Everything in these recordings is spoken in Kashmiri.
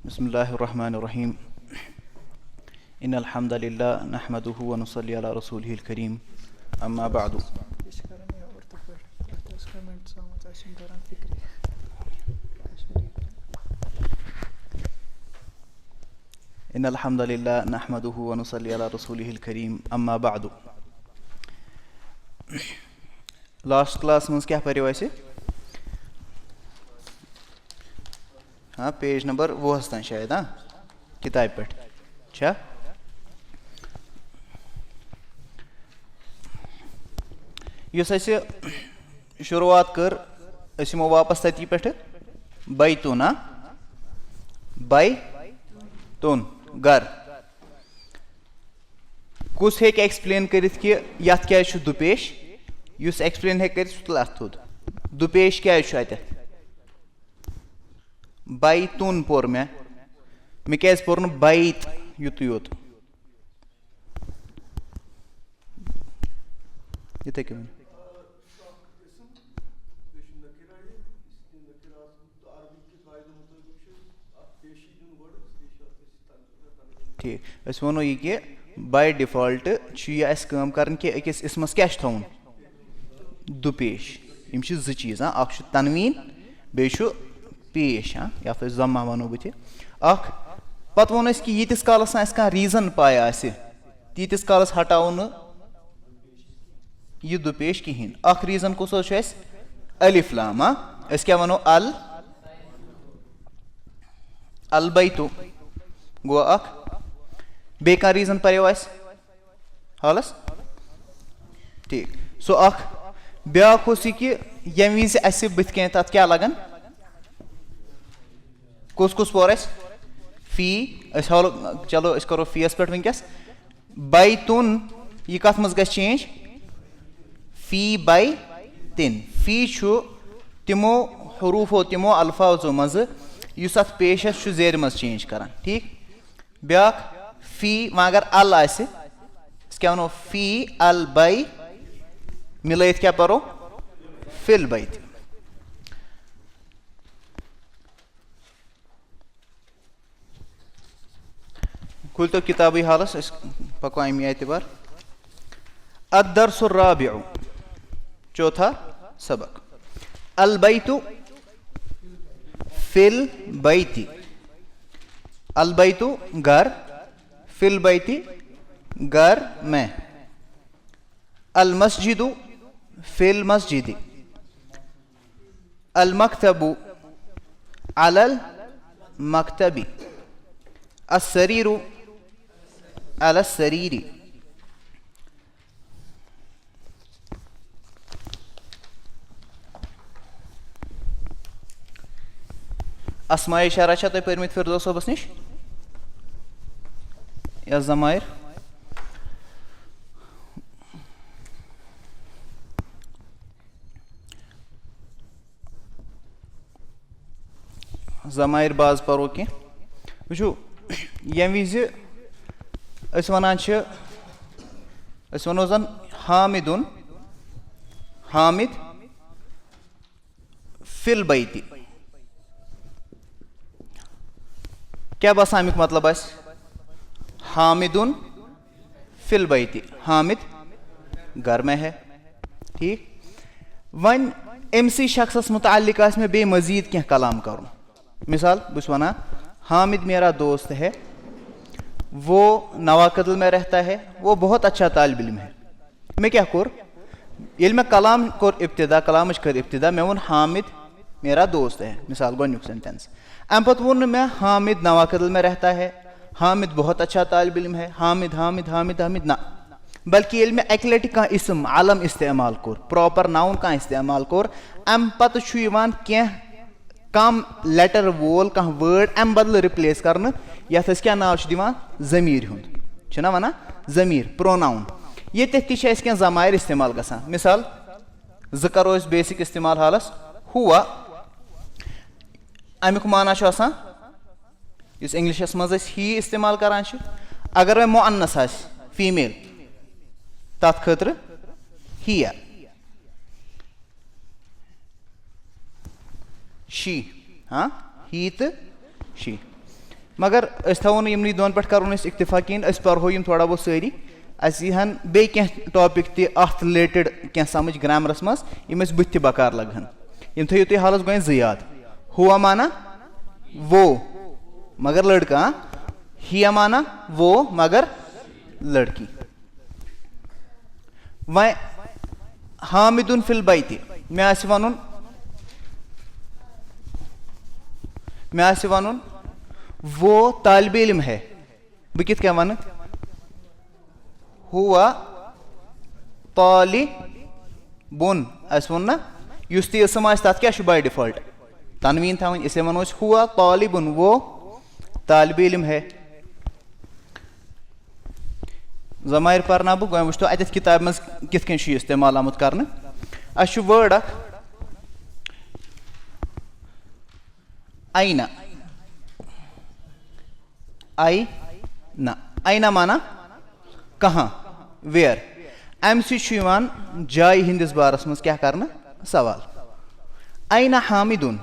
बिस्मिल्लाहिर्रहमानिर्रहीम इन्नल हम्दुलिल्लाह नहमदुहु व नुसल्ली अला रसूलिहिल करीम अम्मा बअदु इन्नल हम्दुलिल्लाह नहमदुहु व नुसल्ली अला रसूलिहिल करीम अम्मा बअदु। लास्ट क्लास में क्या पढ़ो अस? हाँ, पेज नंबर 20 तान शायद। हाँ, किताब पे अच्छा युस अस शुरुआत कर यमो वापस तती पे बैतुन। बैतुन घर। कुस हेक एक्सप्लेन करित कि यथ क्या दुपेश? युस एक्सप्लेन हेक कर सह तुल अथ थोद। दुपेश क्या अत? बैतुन पोर मे क्या पोर न बैत युत योत इथे क्यों? ठीक वो यह कि बाय डिफॉल्ट यह कर अकिस इसमस क्या थवन दुपेश। यम ज चीज। हाँ, अख तनवीन बे पेश। हाँ, यथ जमा वनो बह पत वो कि यीतिस कालस कह रीजन पाए तीतिस कालस हटाओ न यह दुपेश कहें। अख रीजन कुस अलिफ लाम। हाँ, क्या वनो अल अलबैतु गो अख। बे कह रीजन पो हालस ठीक सो अख ब्या कि यम विज अस बुथ कन तथ क्या लगन कुस कुस पोर फी हालो। चलो करो फीस पे वनकस बैतुन यह कथ मज ग चेंज फी बै तिन। फी तिमो हरूफो तिमो अल्फाजो मज अत पेश जेर मज चेंज कर। ठीक ब्या फी वह अगर अल क्या वनो फी अल बै मिलत क्या परो फिल बैत। खुल तो किताबी हालस पको अमी एतबार। अद्दर्सुर राबिउ चौथा सबक। अल बैतु फिल बैती। अल बैतु घर, फिल बैती घर में। अल मस्जिदु फिल मस्जिदी। अल मकतबु अलल मकतबी। अस्सरीरु अलस सरीरी। अस्माए इशारा तुम पर्मित फिरदौस सोबस निश या जमायर? जमायर बाज परो कि वो यम विज वनो जन हामिदुन हामिद फिल बैती। क्या बस अमुक मतलब हामिदुन फिल बैती हामिद घर में है। ठीक वन एमसी शख्स मुतालिक में बे मजीद क्या कलाम करूँ। मिसाल बस वना हामिद मेरा दोस्त है, वो नवाकदल में रहता है, वो बहुत अच्छा तालिब इल्म है। मैं क्या कोर ये मैं कलाम कोर इब्तिदा कलाम कर इब्तिदा मैं वो हामिद मेरा दोस्त है। मिसाल गोनुक सेंटेंस अम पत वो मैं हामिद नवाकदल में रहता है, हामिद बहुत अच्छा तालिब इल्म है, हामिद हामिद हामिद हामिद ना। बल्कि ये मैं एक लटि कह इसम आलम इस्तेमाल कोर प्रॉपर नाउन कह इस्तेमाल कोर अम पत क्या कम लेटर वोल कह वर्ड अम बदल रिप्लेस कर यथ क्या नाव दिवान जमीर हुंद ना वना जमीर प्रोनाउन। ये क्या जमायर इस्तेमाल गसान। मिसाल ज करो बेसिक इस्तेमाल हालस हुआ अमुक माना इस इंग्लिशस मज ही इस्तेमाल करान। अगर वह मुअन्नस फीमेल तथ खतर हिया शी। हाँ, ही तो शी। मगर थो यमन दोन पे करो इक्तिफा कहें पढ़ो थोड़ा बहुत सारी अहन बे टॉपिक तथ रिलेटेड क्या समझ ग्रामरस मज बुथ बकार लगन यम थो तुम हालस गो याद हुआ माना वो मगर लड़का हिया माना वो मगर लड़की वह हामिदुन फिल बैति मे वन वो तालिब इल्म है बह कित क्या वन हुआ तालिबुन वो ना युस इसम आस तथ क्या बाय डिफॉल्ट तनवीन थवन इसलिए वनो हुआ तालिबुन वो तालिब इल्म है ज़मायर पर्ना बह गो वो अत किताब मज कित इस्तेमाल आमुत कर वर्ड आईना आईना माना कहाँ वेयर अम जाय हिंदिस बारस मज क्या करना सवाल आईना हामिदुन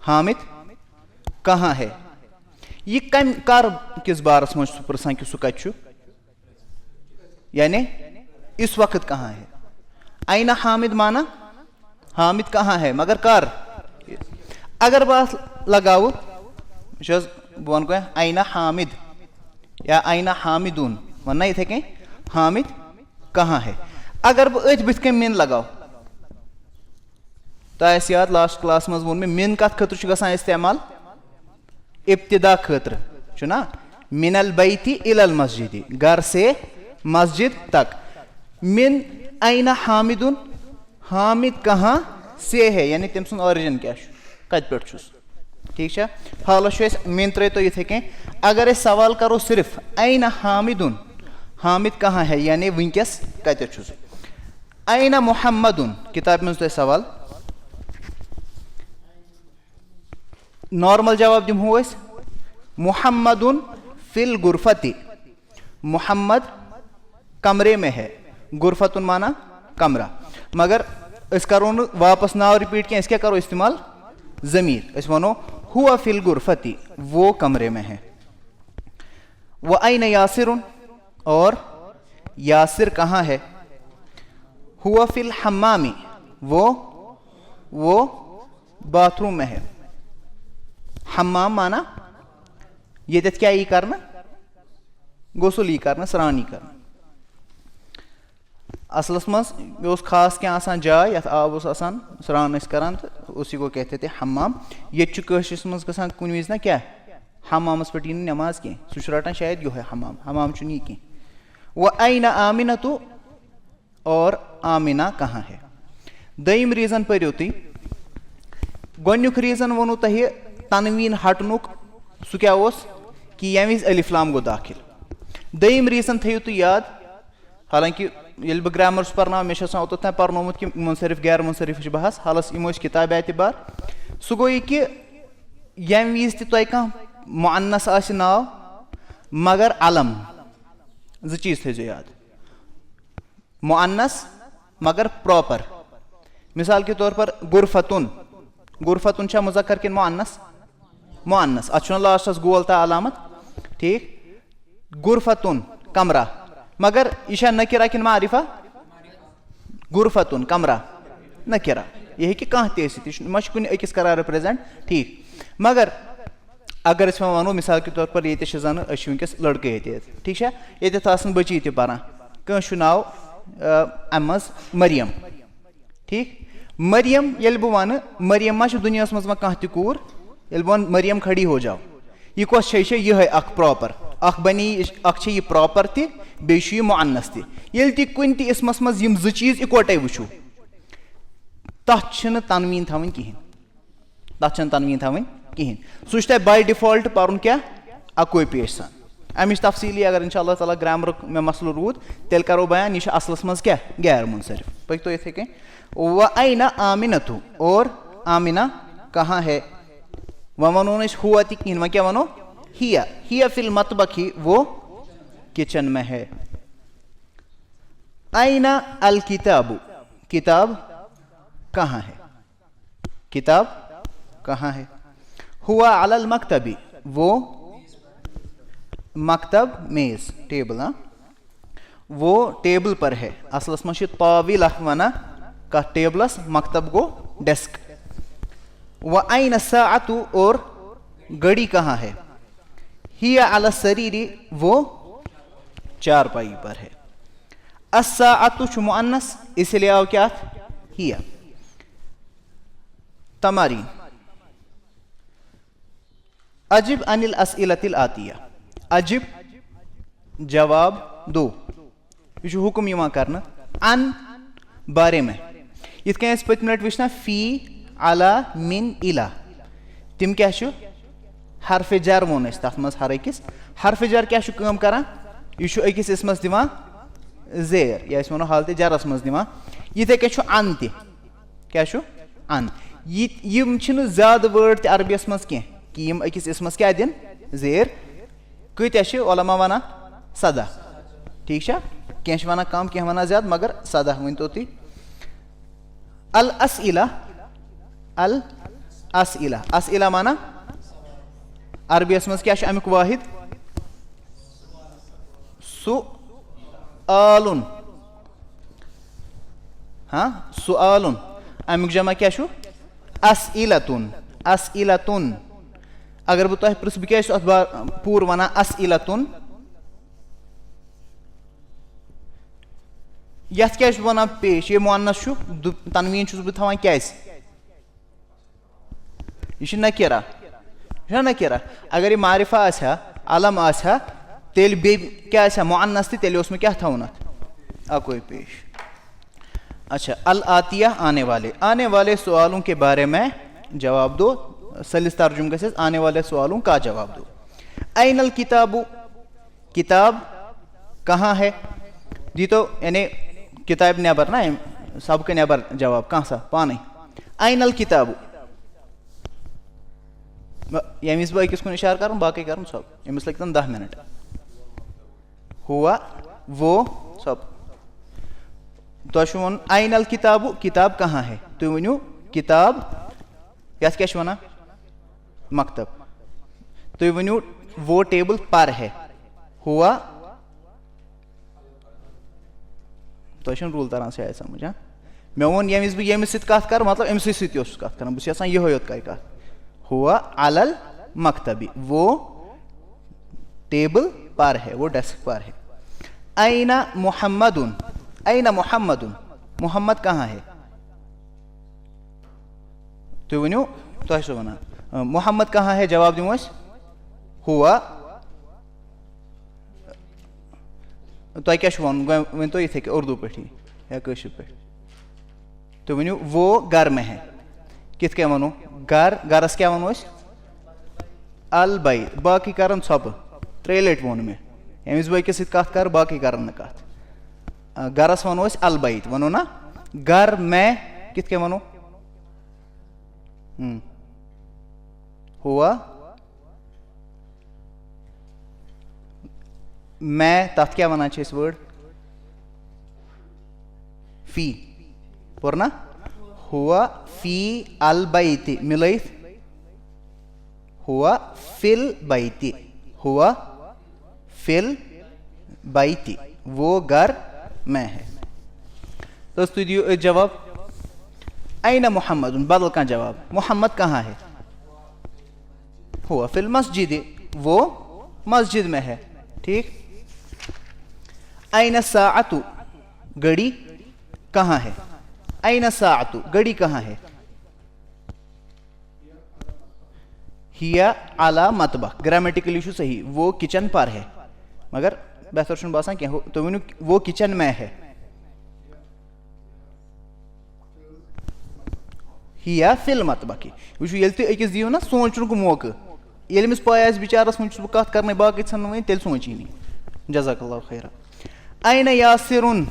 हामिद कहाँ है ये कम कर किस बारस मज पृछान कि सह कत यानी इस वक्त कहाँ है आईना हामिद माना हामिद कहाँ है मगर कर अगर बात लगाओ बह वन गो आईना हामिद या आईना हामिदुन वनना इथे कहीं हामिद कहाँ है अगर बह अथ बुथ कन मिन लगाओ तो याद लास्ट क्लास मज वोन मिन कत खतर गसान इस्तेमाल इब्तिदा खतर ना मिनल बैती इलल मस्जिद घर से मस्जिद तक मिन आईना हामिदुन हामिद कहाँ से है यानी तम सुन ऑरिजिन क्या कत पे ठीक है हालस मिन त्रो तो इथे कहीं अगर सवाल करो सिर्फ आईना हामिदुन हामिद कहाँ है यानी वनकस कत आईना मुहम्मदुन किताब में तो सवाल नॉर्मल जवाब दिमो मुहम्मदुन फिल गुरफती मुहम्मद कमरे में है गुरफतुन माना कमरा मगर इस करो वापस नाव रिपीट क्या क्या करो इस्तेमाल जमीर इस वनो हुआ फिल गुरफती वो कमरे में है वह आईना यासिरुन और यासिर कहाँ है हुआ फिल हम्मामी वो बाथरूम में है हम्माम माना ये क्या ही करना गोसल ही करना सरान ही करना असलस मज मे खास क्या आसान जाय यथ आब सरान करान तो उसी को कहते थे हम्माम ये कशिस मज गसान कुन विज ना क्या हम्मामस पे नमाज कह सह रटान शायद यो है हम्माम हम्माम यह कह वह आईना आमिना तो और आमिना कहाँ है दयम रीजन पो तुम गोनुक रीजन वोनू तह तनवीन हटनुक सह क्या कि यम विज अलिफ्लाम गो दाखिल दयम रीजन थो तुम याद हालांकि ये बह ग्रामर्स पर्ना मे ओत पर्नोमुत कि मुनसरिफ गैर मुनसरिफ बहस हालस यमो किताब एतबार सह गो यह कि यम विज तुह कह मुअन्नस आसि नाव मगर अलम जो चीज थो याद मुअन्नस मगर प्रॉपर मिसाल के तौर पर गुरफतुन छा मुज़क्कर किन मुअन्नस मुअन्नस अच्छा लास्टस गोल ता अलामत ठीक गुरफतुन कमरा मगर यह नकिरा किन मारिफा गुरफतुन कमरा नकिरा यह कि कह तुन अकिस करा रिप्रेजेंट ठीक मगर अगर वनो मिसाल के तौर पर ये जन वनकस लड़के ये ठीक है ये बची पान कह नाव अम मरियम ठीक मरियम ये बह वन मरियम मा दुनिया मज कह तूर ये बह वन मरियम खड़ी हो जाओ यह कस यह प्रॉपर बनी यह प्रॉपर तह मुअन्नस तह कुन इसमस मज जो चीज इकवटे वो तथ तनवीन थवन कहें तथ तनवीन थवन कहें सह बाय डिफॉल्ट पर्न क्या अकोई पेश सान अमिच तफसीली अगर इंशाअल्लाह ताला ग्रामर में मसल रूद तेल करो बयान यह असलस मज क्या गैर मुनसरिफ पो इथे कहीं व आईना आमिनतु और आमिना कहाँ है वह वनो हुआ कहें वह क्या वनो हिया फिल मतबखी वो किचन में है आईना अल किताबु किताब कहाँ है किताब कहाँ है हुआ अलल मकतबी वो मकतब मेज टेबल हाँ वो टेबल पर है असलस मश तावील वन कथ टेबलस मकतब गो डेस्क व ऐन साअतु और घड़ी कहाँ है हिया अला सरीरी वो चारपाई पर है अस्साअतु छु मुअन्नस इसलिए आओ क्या हिया तमारीन अजिब अनिल अस्इलतिल आतिया अजिब जवाब दो यह हुक्म यहां करना अन बारे में इत पत्म लट वुना फी अला मिन इला तिम क्या हरफ जर वोन तथ मज हर अकिस हरफ जर क्या काम करान यह अकिस इसमस दिवान जेर या वनो हालत जरस मज दिवान यिथे क्या अन तह क्या अन यम ज्यादा वर्ड ते अरबियस मज कह कि यम अकिस इसमस क्या दिन जेर कत्या उलमा वनान 17 ठीक कह वनान कम कह वनान ज्यादा मगर 17 वन तो तुम अल असइला असइला माना अरबियस मज क्या अमुक वाहिद सुआलुन हाँ सुआलुन अमुक जमा क्या असइलतुन असइलतुन अगर बह तुह पृछ बह क्या पूर वना असइलतुन यथ क्या वनान पेश ये मुअन्नस तनवीन बह थवान क्या यह नकीरा नकीरा अगर यह मारिफा आहा अलम आहा तेल बे क्या मुअन्नस तेल क्या थवन अकोई पेश अच्छा अल आतिया आने वाले सवालों के बारे में जवाब दो सलिस तर्जुम गस आने वाले सवालों का जवाब दो ऐनल किताबु किताब कहाँ है दी तो यानी किताब नबर ना सबके नबर जवाब कहाँ सा पानी ऐनल किताबु यमिस बह अकिस कुन इशार कर बाकी कर सब यमिस लगन 10 मिनट हुआ वो सब तो वन ऐनल किताबु किताब कहाँ है तुम वनु किताब यथ क्या वना मकतब तुम वनु वो टेबल पर है हुआ तो रूल तरह से आए समझ हाँ मे वो यमिस बह यमिस कत कर मतलब अमस कत कर बहुत ये कत हुआ अलल मकतबी वो टेबल पर है वो डेस्क पर है ऐना मुहम्मदुन ऐना मुहम्मदुन मुहम्मद कहाँ है तुम वनु तुह वना मुहम्मद कहाँ है जवाब दिमोस हुआ तुह क्या वन वन तो ये उर्दू पे या कशर पे तुम वनु वो घर में है कित क्या वनो घर गरस क्या वनो अल बई बाकी कर सब 3 लट वोन मे यमिस बह किस कत कर बाकी कर कत गरस वनो अल बैत वनो ना घर में कित क्या वनो हुआ मैं तथ क्या वनान वर्ड फी पुर ना हुआ फी अल बैति मिलैत हुआ फिल बैति हुआ फिल बैति वो घर में है तो दियो जवाब ऐना मुहम्मद बदल का जवाब मुहम्मद कहाँ है हुआ फिल मस्जिद वो मस्जिद में है ठीक ऐना साअतु घड़ी कहाँ है ऐना साअतु घड़ी कहाँ है हिया अला मतबख ग्रामेटिकल इशू सही वो किचन पर है मगर बेहतर बासान क्या तो वो किचन में है हिया फिल मतबखी वो ये अकिस दियो ना सोचन मौका ये पाय बिचारस वो कत कर बाकी वन तेल सोची नहीं जज़ाकल्लाहु खैरा ऐना यासिरुन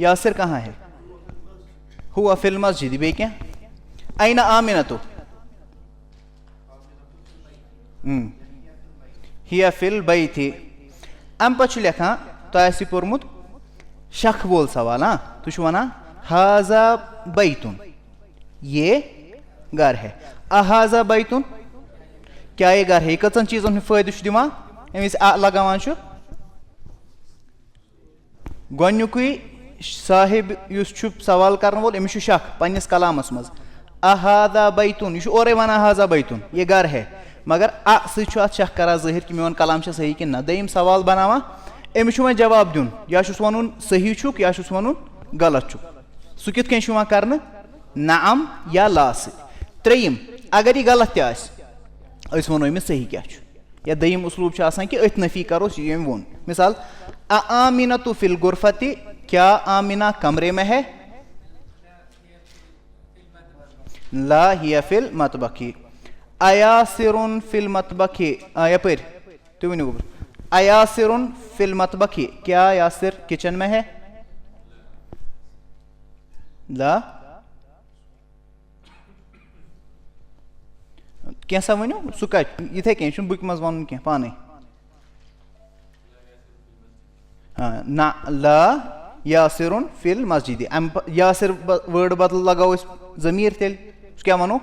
यासिर कहाँ है हुआ फिल मस्जिद बे क्या ऐना आमिनतु हिया फिल बैति अम पे लिखा तो पोर्मुत शख बोल सवाल हाँ तुम वना हाजा बैतुन ये घर है अहाजा बैतुन क्या ये घर है कचन चीजन फायदे दिवान अमिस आ लगावान छु गोन्युकुई साहिब युस छु सवाल करन वोल अमिस छु शक पन्निस कलामस मज अहादा बैतुन यह ओरे वन अहाजा बैतुन ये घर है मगर आ सत शक करा ज़ाहिर कि मेन कलाम सही कि ना दयम सवाल बनावा अमिस वो जवाब दिन या वन सही छुक या वन गलत छुक सह कित कन कर नाम या ला त्रेयम अगर यह गलत तस वनो अमिस सही क्या या दयम उसलूब कि अथ नफी करो यम वोन मिसाल आमिना तो फिल गुरफती क्या आमिना कमरे में है ला हिया फिल मतबखी अयासिरुन फिल मतबखी यपर तुम वन अयासिरुन फिल मतबखी क्या यासिर किचन में है ला कैसा वनो सह कत इथे कह बुक मज वन कह पाने हाँ ना ला यासिरुन फिल मस्जिद यासिर वर्ड बदल लगाओ जमीर तेल क्या वनो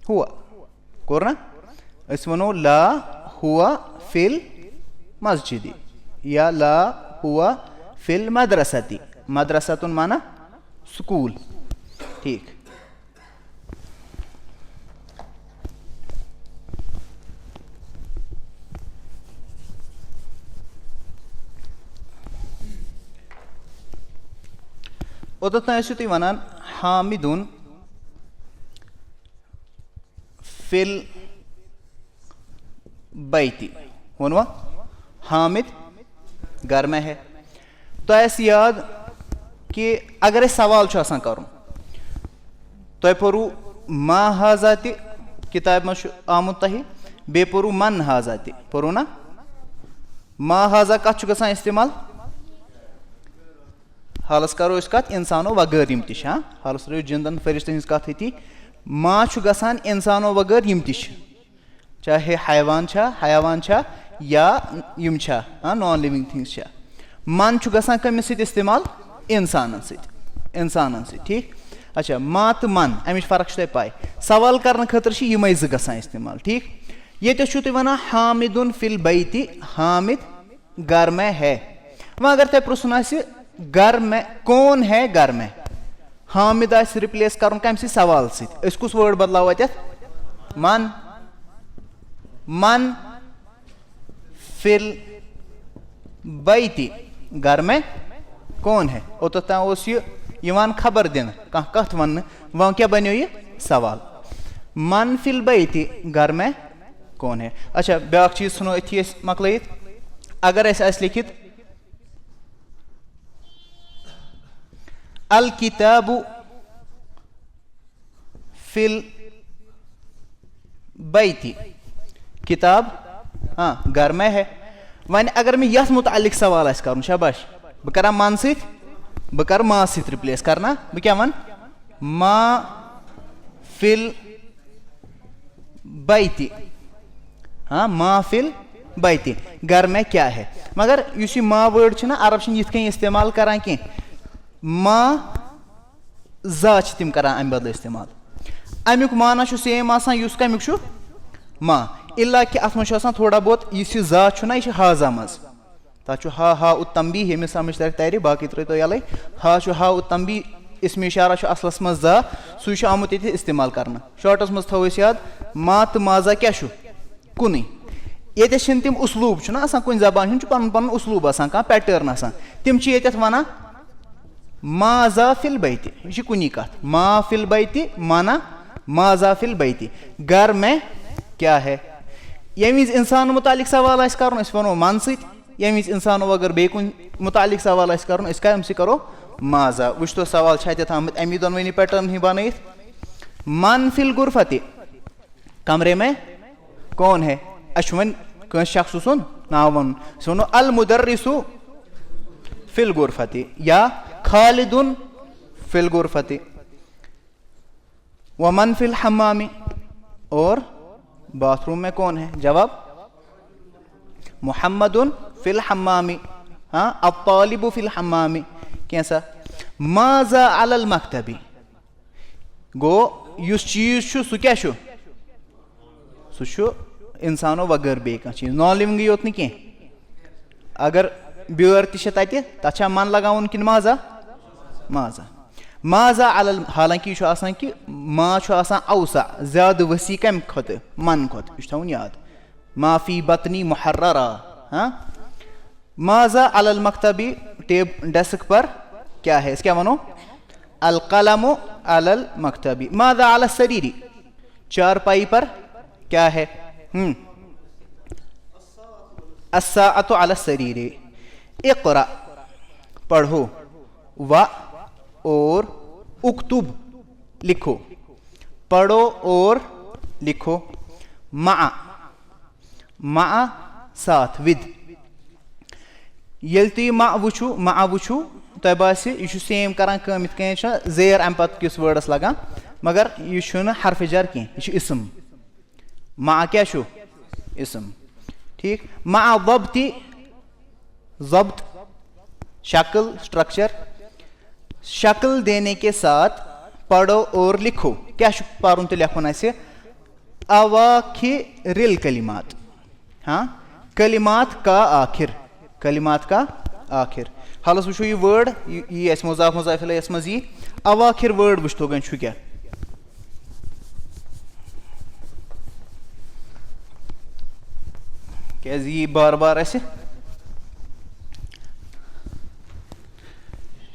हुआ कोर ना वनो ला हुआ फिल मस्जिद या ला हुआ फिल मदरसती मदरसतुन माना स्कूल ठीक ओतन तुम वनान हामिदुन फिल बैती वोनवा हामिद घर में है तो ऐसे याद कि अगर सवाल कर तुम परू मा हाजा किताब मज आमुत तह बे परू मन हाजा परू ना मा हाजा कत गसान इस्तेमाल हालस करो कत इंसानो वगैर यम हाँ हालस रो जिंदन फरिश्तन हज कत थी मा गसान इंसानो वगैर यम चाहे हयावान या यम नॉन लिविंग थिंग्स मन गसान कमिस इस्तेमाल इंसान सत ठीक अच्छा मा तो मन अमिच फर्क तुम पाई सवाल करने खतर यम गसान इस्तेमाल ठीक ये तुम वन हामिदुन फिल बैती हामिद घर में है वह अगर तुम पृछन घर में कौन है घर में हामिद रिप्लेस कर कम सवाल सत कुस वर्ड बदलाव मन मन फिल बैती घर में कौन है ओतन खबर दिन कत वन वह क्या बनो ये सवाल मन फिल बैती घर में कौन है अच्छा ब्या चीज सुनो अथी मकलत अगर लिखित अल किताबु फिल बैती किताब हाँ घर में है वन अगर मैं यथ मुतालिक सवाल कर शाबाश बह कर मन सत बह कर मा सत रिप्लेस करना बह क्या वन मा फिल बैती हाँ मा फिल बैती घर में क्या है मगर इस मा वर्ड अरब ये इस्तेमाल करान कह मा जा तम कर अम बदल इस्तेमाल अमुक माना सेम कमुक मा इल्ला कि अत मज थोड़ा बहुत इस जा यह हाजा मज तथ हा हा उत्तम्बी यमिस समझ तर बाकी त्रो तो यल हा हा उत्तम्बी इसम इशारा असलस मज जा सह आमुत ये इस्तेमाल करना शॉर्टस मज थो याद मा तो माजा क्या कुन ये तम उसलूब कुन जबान पन पन उसलूब पैटर्न तम वन माजा फिल बैती यह कुनी कत मा फिल बैती माना माजा फिल बैती घर में क्या है ये इंसान मुतालिक सवाल कर वनो मन सत ये इंसान अगर बे कुन मुतालिक सवाल कर करो माजा वो तो सवाल आमत अमी दोनवनी पैटर्न ही बन मन फिल गुरफती कमरे में कौन है अश वन शख्स सुन नाव वन वो अल मुदर्रिसु फिल गुरफती या खालिदुन फिल गुरफती वमन फिल हम्मामी और बाथरूम में कौन है जवाब मुहम्मदुन फिल हम्मामी हाँ अत्तालिबु फिल हम्मामी कैसा माजा अलल मकतबी गो युस चीज छु सु क्या छु सह इंसानो वगैर बे कह चीज नॉन लिविंग योत न कह अगर ब्योर तथ मन लगावन कि माजा माजा माजा अलल हालांकि यह कि माज अवसा ज्यादा वसी कम खुद मन खुद यह थवन याद माफी बतनी मुहर्ररा हाँ माजा अलल मकतबी डेस्क पर क्या है क्या वनो अल कलमो अलल मकतबी माजा अल सरीरी चारपाई पर क्या है अस्साअतु अल सरीरी इक़रा पढ़ो व और उक्तुब लिखो पढ़ो और लिखो मा मा साथ विद ये तुम मा वुचु तुम बासी यह सेम करान कम इत कन जेर अम पत किस वर्डस लगान मगर यह हरफ जर कह यह इसम मा क्या इसम ठीक मा ज़ब्ती ज़ब्त शक्ल स्ट्रक्चर शक्ल देने के साथ पढ़ो और लिखो क्या पढ़ तो लिखन अवाखिरिल कलिमात हाँ कलिमात का आखिर हालस वो यह वर्ड यह मुजाफ मुजाफिल मज यी अवाखिर वर्ड वो गन क्या क्या यी बार बार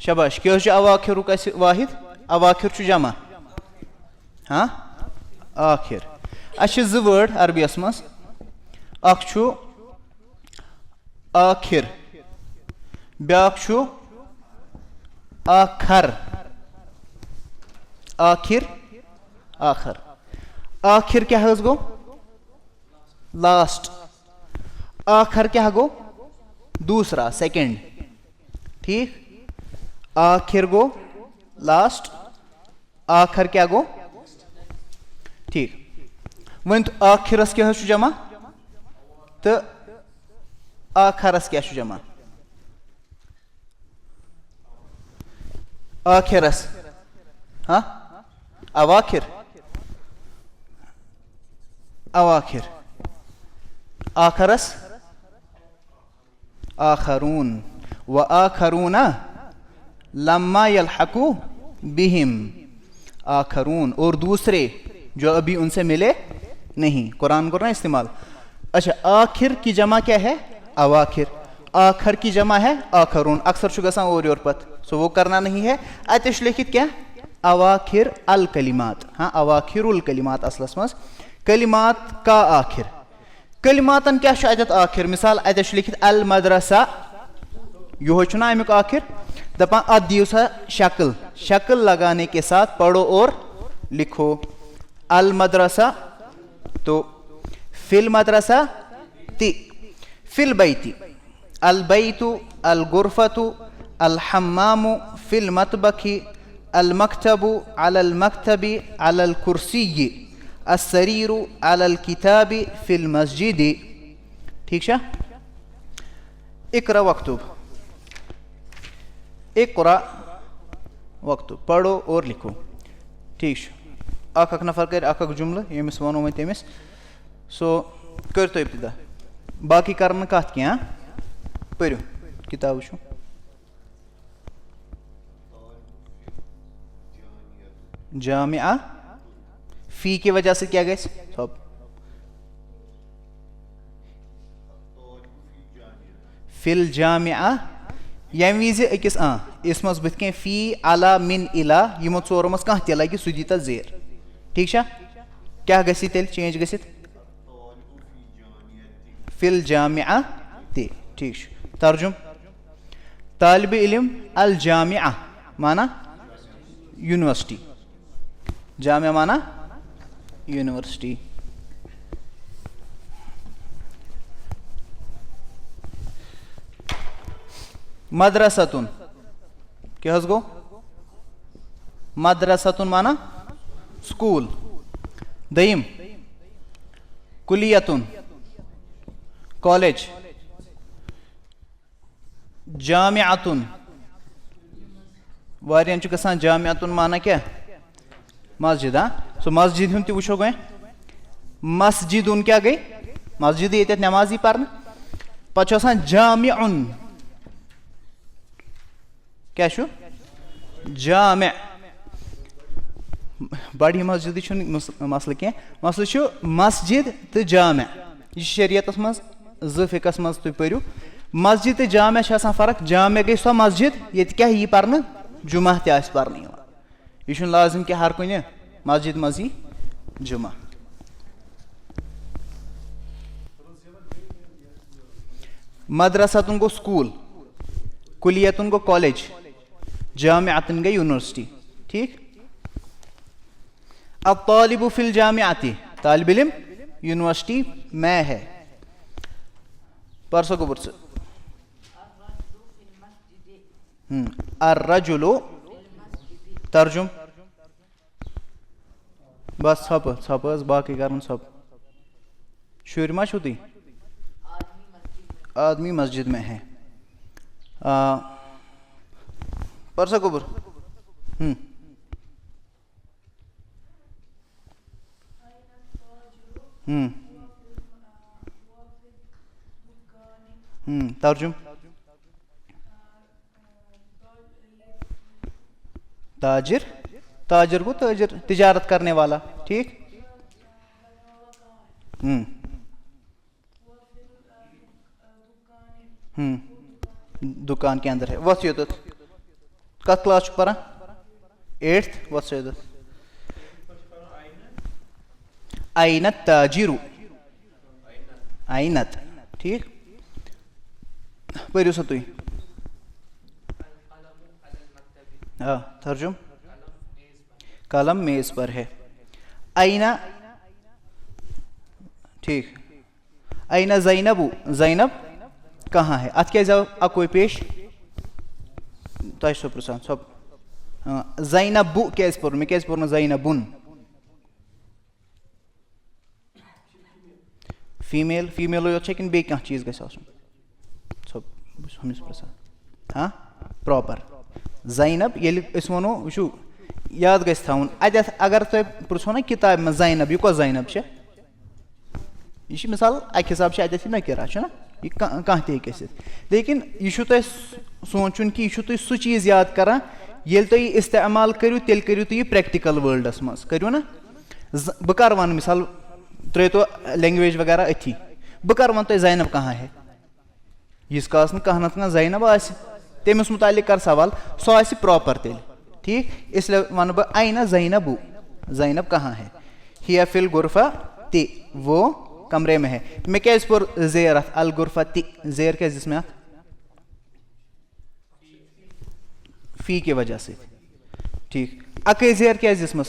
शबाश क्या अवाखिर वाहिद अवाखिर जमा हाँ आखिर अच्छे वर्ड अरबियस मज आखिर ब्याख आखर आखिर आखर आखिर क्या गो लास्ट आखर क्या गो दूसरा सेकंड ठीक आखिर गो लास्ट आखर क्या गो ठीक वन तो आखिरस क्या जमा तो आखरस क्या जमा आखिरस हाँ अवाखिर अवाखिर आखरस आखरून व आखरूना लम्मा यल्हकू बिहिम आखरून और दूसरे जो अभी उनसे मिले नहीं कुरान को ना इस्तेमाल अच्छा आखिर की जमा क्या है अवाखिर आखर की जमा है आखरून अक्सर गसान और योर पत सो वो करना नहीं है अतिश लिखित क्या अवाखिर अल कलिमात हाँ अवाखिरुल कलिमात असलस मज कलिमात का आखिर कलिमातन क्या अत आखिर मिसाल अतिश लिखित अल मदरसा यो ना अमुक आखिर दपान अत दियो सा शक्ल शक्ल लगाने के साथ पढ़ो और लिखो अल मदरसा तो फिल मदरसा ति फिल बैती अल बैतु अल गुरफतु अल हम्मामु फिल मतबखी अल मकतबु अलल मकतबी अलल कुर्सी अस्सरीरु अलल किताबी फिल मस्जिदी ठीक है इकरा वक्तुब इकरा वक्तुब पढ़ो और लिखो ठीक अख नफर कर अख जुमल यमिस वनो मैं तमिस सो कर तो इब्तिदा बाकी करन कत क्या पढ़ो किताब वुचो जामिया फी की वजह से क्या गए सब फिल जामिया यम विज अकिस इस मज बुथ फी अला मिन इला यमो चोरो मज कह त लगे सह दी तथ जेर ठीक है क्या गसी तेल चेंज गसित फिल जामिया ते ठीक तर्जुम तालिब इल्म अल जामिया माना यूनिवर्सिटी जामिया माना यूनिवर्सिटी मदरसतुन क्या गो मदरसतुन माना स्कूल दयिम कुलियतुन कॉलेज जामियातुन वारियन गसान जामियातुन माना क्या मस्जिद हाँ सो मस्जिद हूं वो गए मस्जिदुन क्या गई मस्जिद ये नमाजी पर्न पे जामिउन क्या जामे बड़ी मस्जिद मसल कह मसल मस्जिद तो जामे यह शरीयत मज ज़िकस मज तुम पढ़ो मस्जिद तो जामे फर्क जामे गई सो मस्जिद ये क्या यी पर्न जुमा तह पर्न यह लाजिम कि हर कुन मस्जिद मज यी जुमा मदरसतुन गो स्कूल कुलियतुन गो कॉलेज जामिअतुन गई यूनिवर्सिटी ठीक अब तालिबु फिल जामिअती तालिब इल्म यूनिवर्सिटी में है परसों को बुर्स अर्रजुलु तर्जुम बस छप बाकी कर सब शुर मा छु तुम आदमी मस्जिद में है परसा कुबर तर्जुम ताजिर ताजिर को ताजिर तिजारत करने वाला ठीक दुकान के अंदर है वस योत कत क्लास पढ़ा 8th वस योत आइनत ताजिरु आइनत ठीक पढ़ो सा तुम तर्जुम कलम मेज पर है आइना ठीक आइना ज़ैनबु ज़ैनब कहाँ है अत क्या अकोई पेश तह प्रसान सब ज़ैनबु क्या पोर मे क्या पोर ज़ैनबुन फीमेल फीमेल योत कि बे कह चीज गस सब हमिस प्रसान हाँ प्रॉपर ज़ैनब ये वो वो याद गस थवन अगर तुम पृछो ना किताब में ज़ैनब यह कस ज़ैनब यह मिसाल अक हिसाब से नकिरा ना यह कह लेकिन यह सोचुन कि यह सह चीज़ याद करान ये तुम इस्तेमाल करो तेल करो तुम प्रैक्टिकल वर्ल्डस मज करो ना बह कर वन मिसाल त्रो तो लैंग्वेज वगैरह अथी बह कर वन तुम ज़ैनब कहाँ है यीस कास कह नत ज़ैनब तमिस मुतालिक कर सवाल सो आ प्रॉपर तेल ठीक इसलिए वन बह आइना ज़ैनबु ज़ैनब कहाँ है हिया फिल गुरफा ति वो कमरे में है मैं क्या पोर ज़ेर अल गुरफा ति ज़ेर क्या जिसमें फी की वजह से ठीक अके ज़ेर क्या जिसमें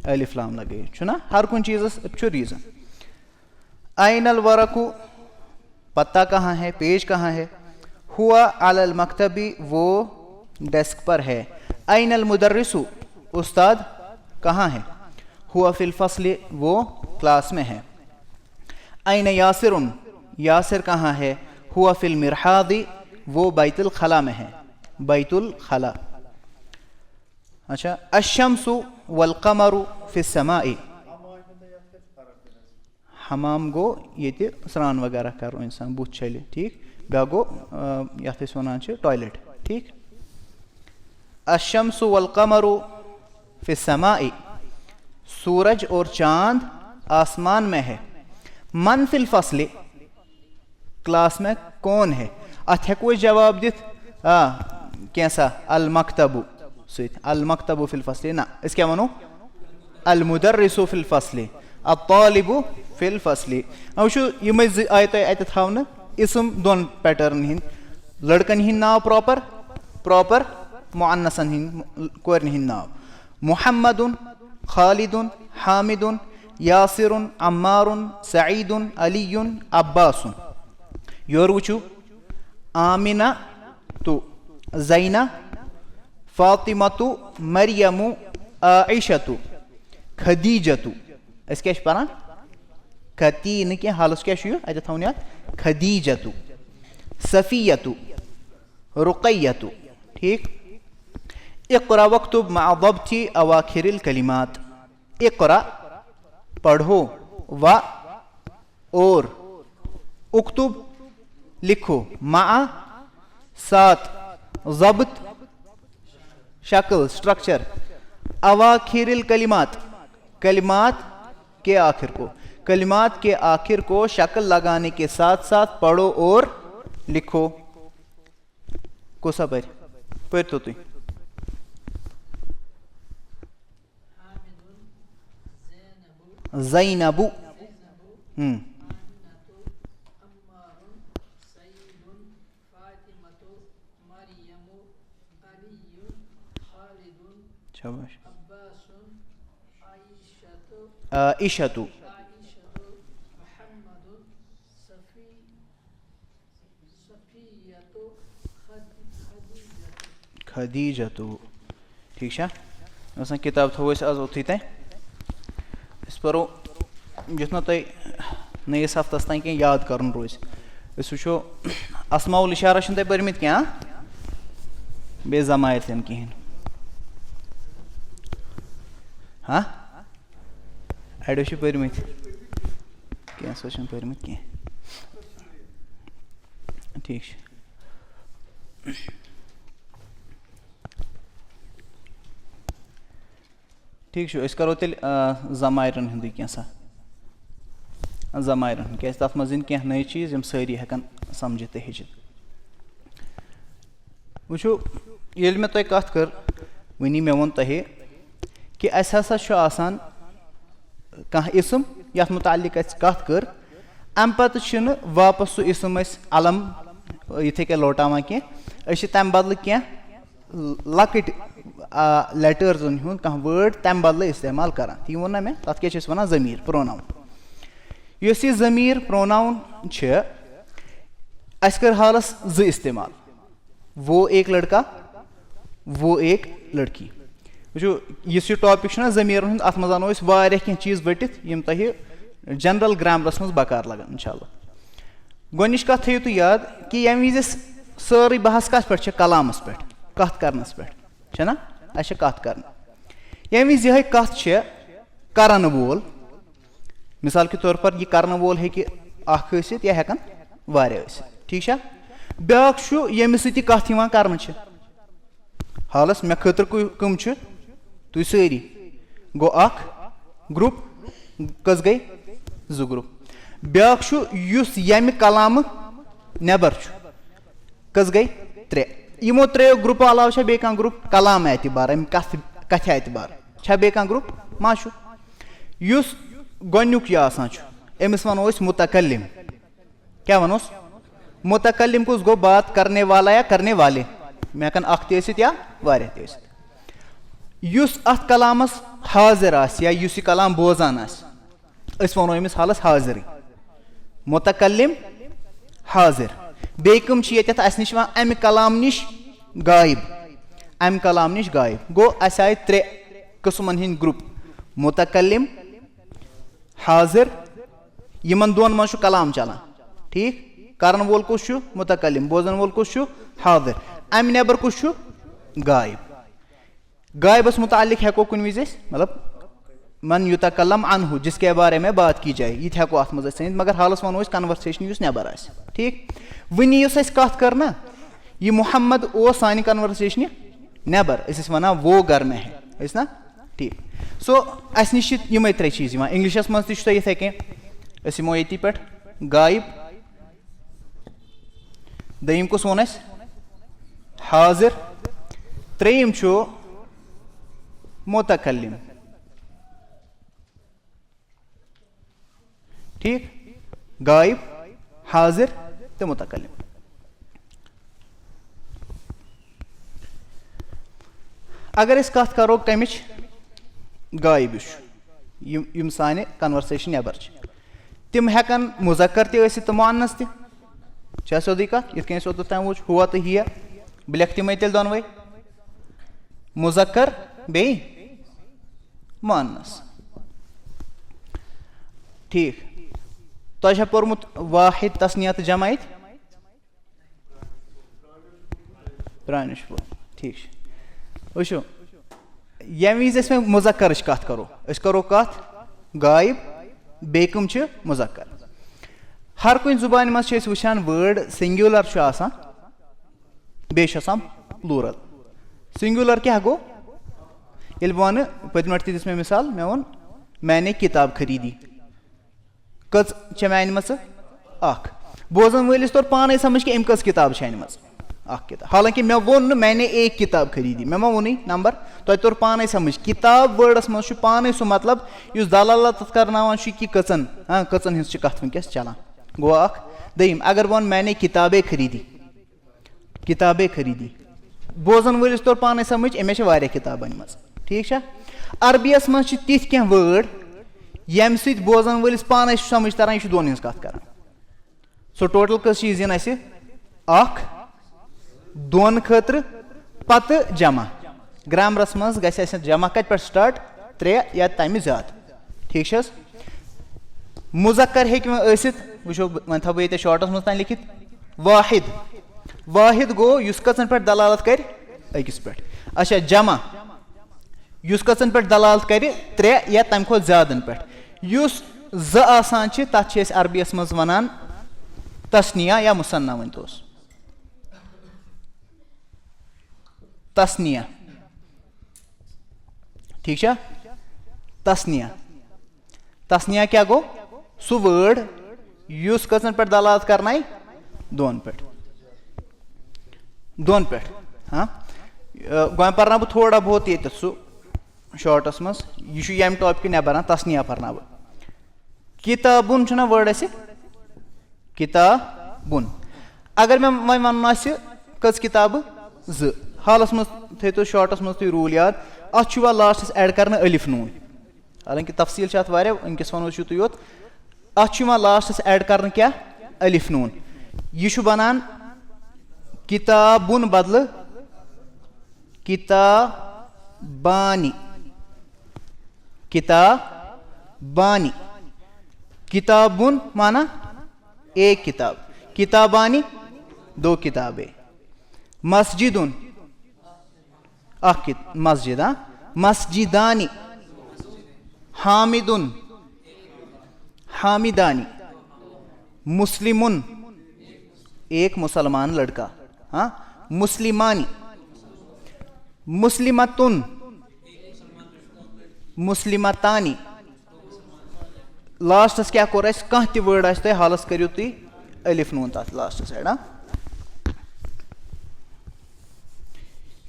अलिफ लाम लगे ना हर कुछ चीज़ रीज़न आइनल वरकु पत्ता कहाँ है पेज कहाँ है हुआ अलल मकतबी वो डेस्क पर है आइनल मुदर्रिसु उस्ताद कहाँ है हुआ फिल फस्ल वो क्लास में है आइन यासिरुन यासिर कहाँ है हुआ फिल मिरहादी वो बैतुल खला में है बैतुल खला अच्छा अशम्सु वल कमरु फिस समाई हमाम गो ये स्नान वगैरह करो इंसान बुथ छल ठीक ब्या गो ये वन टॉयलेट ठीक अशम्सु वल कमरु फिस समाई सूरज और चांद आसमान में है मन फिल फसले क्लास में कौन है अत हेको जवाब दित कैसा अल मकतबु अल मकतबु फिल फसले ना इस क्या वनो अल मुदर्रिसु फिल फसले अब तालिबु फिल फसले वो यम आय तुम थवन इसम दोन पैटर्न हिंद लड़कन हिंद नाव प्रॉपर प्रॉपर मुअन्नसन हिंद कोरन हिंद नाव मुहम्मदुन खालिदुन हामिदुन यासिरुन अम्मारुन सईदुन अलीयुन अब्बासुन योर वुचु आमिना तो ज़ैना फातिमतु मरियमु आइशतु खदीजतु इस क्या पढ़ा खतीन के हालस क्या थवन याद खदीजतु सफ़ियतु रुक़य्यतु ठीक इक़रा वक्तुब मअ ज़ब्ति अवाखिरिल कलिमात। इक़रा पढ़ो, व और, उक्तुब लिखो, मअ साथ, ज़ब्त शक्ल स्ट्रक्चर, अवाखिरिल कलिमात कलिमात के आखिर को, कलिमात के आखिर को शक्ल लगाने के साथ साथ पढ़ो और लिखो। कोसा पर तो तुम ज़ैनबु, शाबाश, आइशतु, खदीजतु। ठीक है, किताब थो आज ओथी तह पो युथ ना तुम नईस हफ्तस तान कह याद कर रोज। वो अस्माउल इशारा तुम पर्मित क्या बे जमायर तन कहें। हाँ अड़ो पर्मित कैसो पर्मित कह। ठीक ठीक करो तेल जमायरन हुंद कैसा जमायरन क्या तथ मज कह नई चीज़ यम सारी हेकन समझित हेचित। वो ये मे तुम कत कर वनी मे वो तह कि अस हसा आसान कह इसम यथ मुतालिक कत कर अम पत वापस सह इसम अलम इथे क्या लौटावान कह तम बदल कह लकट लेटर्सन हुंद कह वर्ड तम बदल इस्तेमाल कर ती वो मे तथ क्या वन ज़मीर प्रोनाउन। इस यह ज़मीर प्रोनाउन अस कर हालस ज इस्तेमाल, वो एक लड़का वो एक लड़की। वो इस टॉपिक ज़मीर हुंद अत मज अनो कह चीज़ वटित यम तह जनरल ग्रामरस मज बकार लगन इंशाल्लाह। गोनिश कथ थो तुम याद कि यम विज सारी बहस कत पे कलामस पे कत करनस पे ना अस कत कर यम विज यह कत करन वोल। मिसाल के तौर पर यह करन वोल हेकि अख ٲसित या हेकन वारियां ٲसित। ठीक है, ब्याक यमिस सह कत कर हालस मे खतर कम तुम सारी गो अख ग्रुप कस गई जो ग्रुप। ब्याक युस यमि कलाम नेबर कस गई त्रे। यमो त्रेयो ग्रुप अलाव बे ग्रुप कलाम एतबार कथ एतबार बे ग्रुप मा युस गोनुक यह आसान अमिस वनो मुतकल्लिम। क्या वनोस मुतकल्लिम कुस गो बात करने वाला या करने वाले मे हेकन अख त या वारियां त ٲसित। युस अथ कलामस हाजिर आस या युस यह कलाम बोजान आस अस वनो अमिस हालस हाजिर मुतकल्लिम हाजिर। बे कम अस निश अमि कलाम निश गायब अमि कलाम निश गायब गो अस आए त्रे किस्मन हिंद ग्रुप मुतकल्लिम हाजिर यमन दोन मज कलाम चलान। ठीक, करन वोल कुस मुतकल्लिम बोजन वोल कुस हाजिर अमि नेबर कुस गायब। गायबस मुतालिक हेको कुन विज मतलब मन युतकल्लम अनहु जिसके बारे में बात की जाए ये हेको अत मज सनित मगर हालस वनो कन्वर्सेशन युस नेबर आस। ठीक, वनी युस कत कर ना यह मोहम्मद ओ सानि कन्वर्सेशन नेबर अस वना वो घर में है ना। ठीक, सो अस निश यम त्रे चीज इंग्लिशस मज तह इथे कह यमो ये पे गायब दयिम कुस वोन हाजिर त्रेयम मुतकल्लिम। ठीक, गायब हाजिर तो मुतकल्लिम। अगर इस कत करो कमिच गायब यम साने कन्वर्सेशन नेबर तिम हेकन मुजक्कर तो मुअन्नस त सोदी कत ये सोत तम वो हुआ तो हिया बह लिख तमें तेल दोनवे मुजक्कर बे मुअन्नस। ठीक, तुह पोर्मुत वाहिद तस्निया तो जमा प्रानिश। ठीक, वुचो यम विज मुजक्कर कत करो कत गायब बे कम मुजक्कर हर कुछ जुबान मज वुचान वर्ड सिंगुलर बे प्लूरल सिंगुलर क्या गो ये वन पतम लट दिस मे मिसाल मे वो मैंने किताब खरीदी कच मान मज बोजन वलिस तोर पान समझ कि अम कस किताब अन किताब हालांकि मे वो मैंने एक किताब खरीदी मे वोन नंबर तुम तोर पान समझ किताब वर्डस मज पान सह मतलब इस दलालत करना कि कचन कचन हिंस कत वनकस चलान गो दम अगर वन मैंने किताबें खरीदी बोजन वलिस तोर पान समझ अमे किताब अनम ठीक अरबियस मज तिथ क्या वर्ड यम सत बोजन वलिस पान समझ तरह यह दोन कत कर सो टोटल कस चीज इन दोन खतर पत जमा ग्रामरस मज गस जमा कत पे स्टार्ट 3 या तम ज्यादा ठीक मुजक्कर वो वो थो ये शॉर्टस मज तान लिखित वाहिद वाहिद गो युस कचन पे दलालत कर अकिस पे अच्छा जमा युस कचन पे दलालत कर 3 या तम खो ज्यादा पे युस ज आसान तथ अरबियस मज वनान तस्निया या मुसन्ना वन तोस तस्निया ठीक तस्निया तस्निया क्या गो सु वर्ड युस कचन पे दलालत करना दोन पे हाँ गो पर्ना बह थोड़ा बहुत ये सु शॉर्टस मज यह यम टॉपिक नबर तस्निया पर्ना बह किताबुन छना वर्ड किताबुन अगर मे वन कच किताब ज हालस मज थो शॉर्टस मज तुम रूल याद अत लास्टस ऐड कर अलिफ नून हालांकि तफसील वनकस वो तुम योत अत लास्टस ऐड कर क्या अलिफ नून यह बनान किताबुन बदल किताबानी किताबानी किताबुन माना एक किताब किताबानी 2 किताबें मस्जिदुन मस्जिद मस्जिदानी हामिदुन हामिदानी मुस्लिमुन एक मुसलमान लड़का हाँ मुस्लिमानी मुस्लिमतुन मुस्लिमतानी लास्टस क्या कोर कह त वर्ड आ हालस करू तुम अलिफ नून तथ लास्ट साइड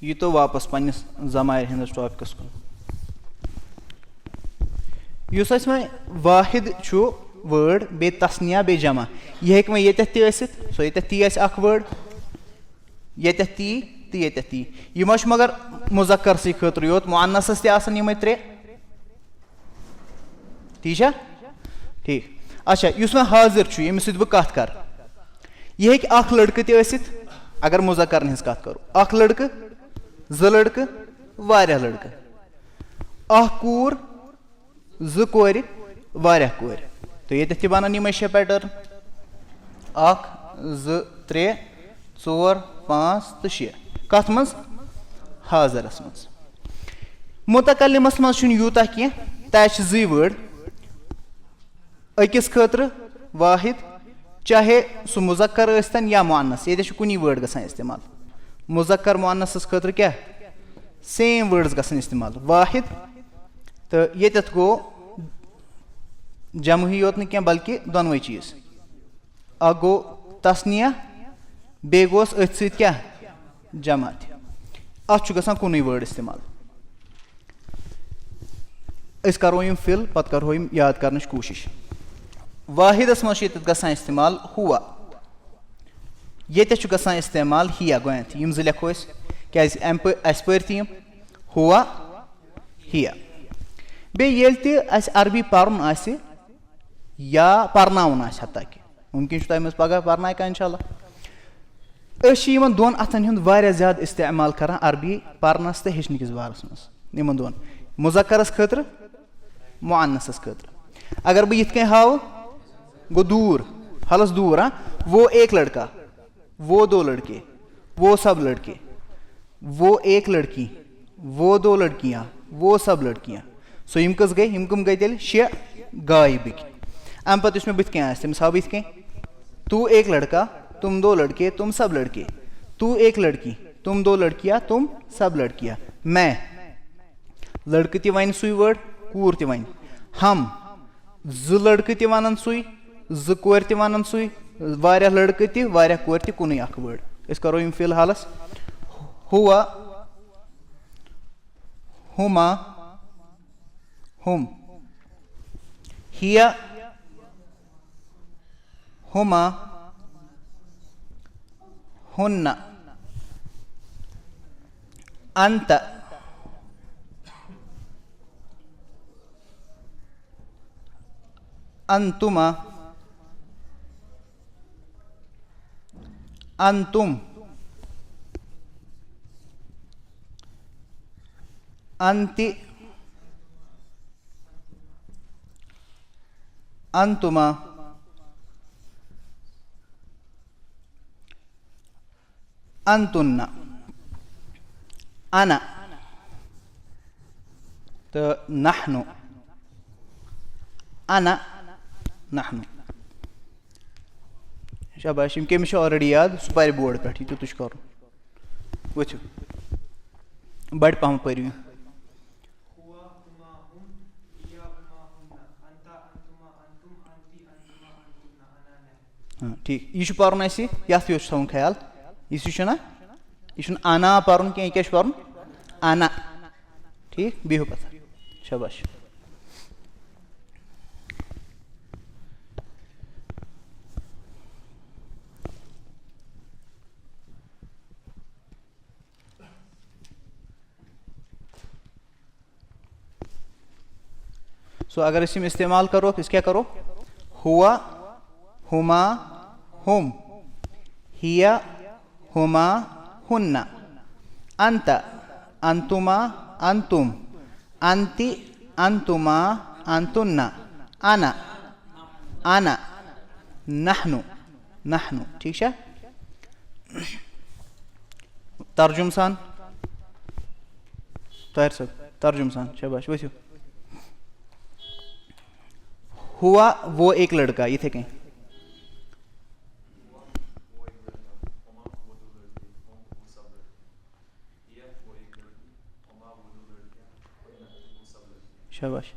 यह तो वापस पन्निस जमायर हिंदस टॉपिकस कुन युस वाहिद वर्ड बे तस्निया बे जमा यह हेक ये सो ये ती वर्ड ये ती तो ये ती यह मगर मुजक्कर सी खतर योत मुअन्नसस तम 3 ठीक अच्छा युस मे हाजिर यमिस सत बह कत कर यह हेक लड़कि तसित अगर मुजक्कर हज कत करो लड़कि 2 लड़कि वारिया लड़कि कूर 2 कोर वारिया कोर तो ये ती बनान यम 6 पैटर्न 1 2 3 4 5 तो 6 कत मज हाजरस मज मुतकल्लिमस मज यूता कह तह 2 वर्ड अकिस खतर वाहिद चाहे सह मुजक्कर यस्तन या मुअन्नस ये कुनी वर्ड गसान इस्तेमाल मुजक्कर मुअन्नस खतर क्या सेम वर्ड्स गसान इस्तेमाल वाहिद तो ये गो जम ही योत न बल्कि दोनवे चीज गो तस्निया बे गोस अथ सत क्या जमा अत गसान कुन वर्ड इस्तेमाल करो यम फिल पत करो यम याद कर कोशिश वाहिदस मज गसान इस्तेमाल हुआ ये गसान इस्तेमाल हिया गोत यम 2 लिखो क्या पर तम हुआ हिया बे अरबी पर्न या पर्नावन हत्ता कि मुमकिन तुम पगह पर्न इंशाल्लाह दोन अथन हुंद ज्यादा इस्तेमाल कर अरबी पर्नस तो हेचन किस बारस मज दोन मुजक्करस खतर मुअन्नसस खतर अगर बह ये हाव गो दूर हलस दूर वो 1 लड़का वो 2 लड़के वो सब लड़के वो 1 लड़की वो दो लड़कियां, वो सब लड़कियां। सो यम कस गई, यम कम गई तेल 6 गाय बिक। अम पत मे बुथ क्या तमिस हाव बुथ कह, तू एक लड़का, तुम 2 लड़के, तुम सब लड़के, तू एक लड़की, तुम 2 लड़कियां, तुम सब लड़कियां, मैं लड़के ति वन सुई वर्ड, कूर ति वन, हम ज लड़के ति वन सुई, ज कोर ति वन सुई, वारिया लड़के ति वारिया कोर ति कुन अख वर्ड। अस करो यम फिलहालस हुआ, हुमा, हुम, हिया, हुमा, हुन्ना, अंत, अंतुमा, अंतुम, अंति, अंतुमा, अंतुन्ना, अना, तो नहनु, अना नहनु। शाबाश, यम कमिस ऑलरेडी याद, सह पर बोर्ड पे यू तुझ कर वो बड़ पहम परू। हाँ ठीक, यह पर्न यथ थवन ख्याल, यह ना यह अना पर्न कह, क्या पर्न अना। ठीक, बिहू पता, शाबाश। सो अगर इस इस्तेमाल करो तो क्या करो, हुआ, हुमा, हुम, हिया, हुमा, हुन्ना, अंत, अंतुमा, अंतुम, अंति, अंतुमा, अंतुन्ना, अना, अना, नहनु, नहनु। ठीक है, तर्जुम सान ताहिर साहब, तर्जुम सान, शाबाश वो हुआ वो एक लड़का, ये थे कहीं शाबाश,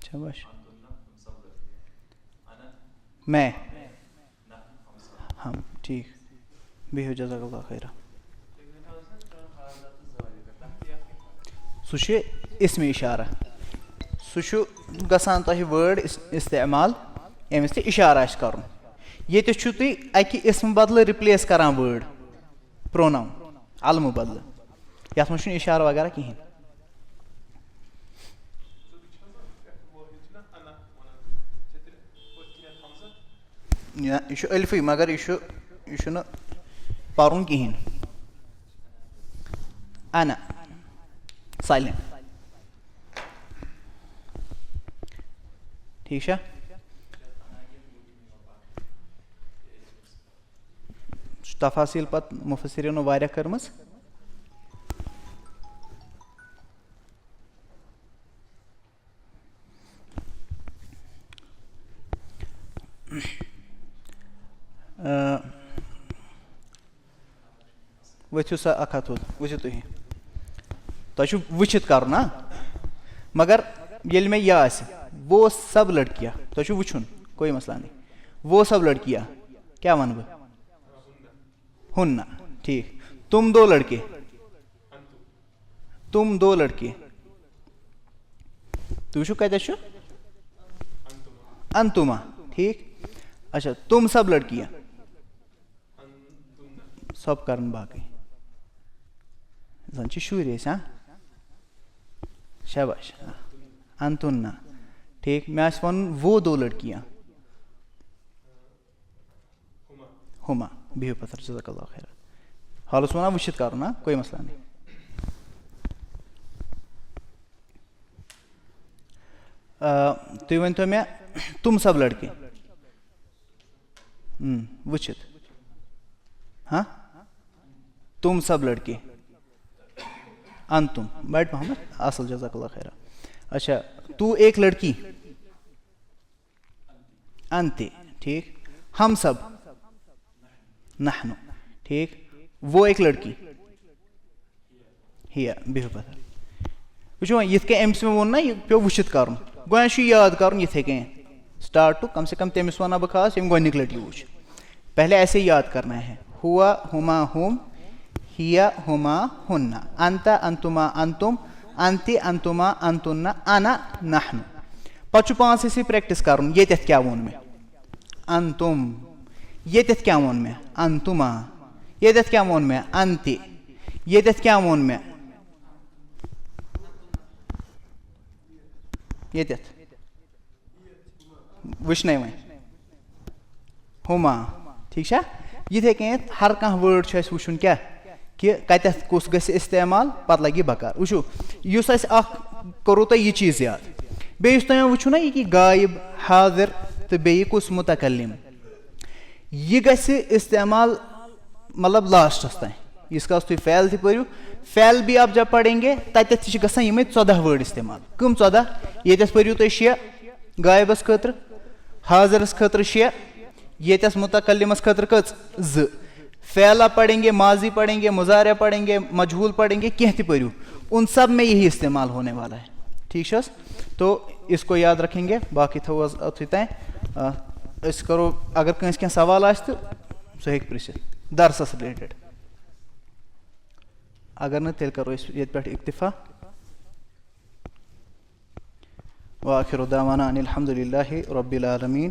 शाबाश, मैं, हम। ठीक, बिहु जज़ाकल्लाह खैरा। सह इसमें इशारा, सह गसान तह वर्ड इस्तेमाल यमिस इशारा कर, ये तुम अकि इसम बदल रिप्लेस करान वर्ड प्रोनाउन अलम बदल, ये मज इशारा वगैरह कहें। यह अल्फी, मगर यह पर्न कहें। अना साइलेंट। ठीक है, तफासिल पत मुफस्सिरीनो वारिया करमस। वो सा अख वो तुम तुम वुचित कर ना, मगर ये मे यह वो सब लड़कियां तुम वुन, कोई मसला नहीं, वो सब लड़कियां क्या वन बह हुन्ना। ठीक, तुम 2 लड़के, तुम 2 लड़के, तुम कत अंतुमा। ठीक, अच्छा तुम सब लड़कियां, सब कर बाकी जन शुर हाँ, शाबाश, अंतुन्ना। ठीक, मैं वन वो 2 लड़कियां, हुमा, बिहु पथर, जज़ाकल्लाह खैर। हालस वना वुचित कर ना, कोई मसला नहीं। तुम वन तो मैं तुम सब लड़के, वुचित हाँ तुम सब लड़के अंतुम बैठ मोहम्मद असल जज़ाकल्लाह खैरा। अच्छा तू एक लड़की अंते ठीक, हम सब नहनु ठीक, वो एक लड़की हिया बिहु पता वो यिथ के एम्स में वो ना ये पे वुचित कर गो याद कर ये कह स्टार्ट टू कम से कम तमिस वना बह खास यम गोनिक लट वुच पहले ऐसे याद करना है हुआ हुमा हुम हिया हुमा हुन्ना अंता अंतुमा अंतुम अंति अंतुमा अंतुन्ना अना नहनु पचु पांच से प्रैक्टिस कर ये क्या वोन में अंतुम ये क्या वोन में अंतुमा ये क्या वोन में अंति ये क्या वोन में ये वुचन वो हुमा ठीक है ये कह हर कह वर्ड वुचन क्या कि कत कुस ग इस्तेमाल पत लगे बकार वुचो इस करो तुम यह चीज़ याद बेस तुम वुचो ना ये गायब हाजिर तो बे कुस मुतकल्लिम यह ग इस्तेमाल मतलब लास्टस तक इसका तुम फैल पो फैल भी आप जब पढ़ेंगे तत गए 14 वर्ड इस्तेमाल कम 14 ये पो तुम 6 गायबस खतर हाजिरस खतर 6 ये मुतकल्लिमस खतर कच 2 फैला पढ़ेंगे माजी पढ़ेंगे मुजारिया पढ़ेंगे मजहूल पढ़ेंगे कह पो उन सब में यही इस्तेमाल होने वाला है ठीक है। तो इसको याद रखेंगे बाकी थो तैं करो अगर कंस क्या सवाल आ तो सह हेक पृछित दरसस रिलेटेड अगर न तेल करो ये पे इक्तिफा व आखिरु दावाना अनिल हम्दुलिल्लाहि रब्बिल आलमीन।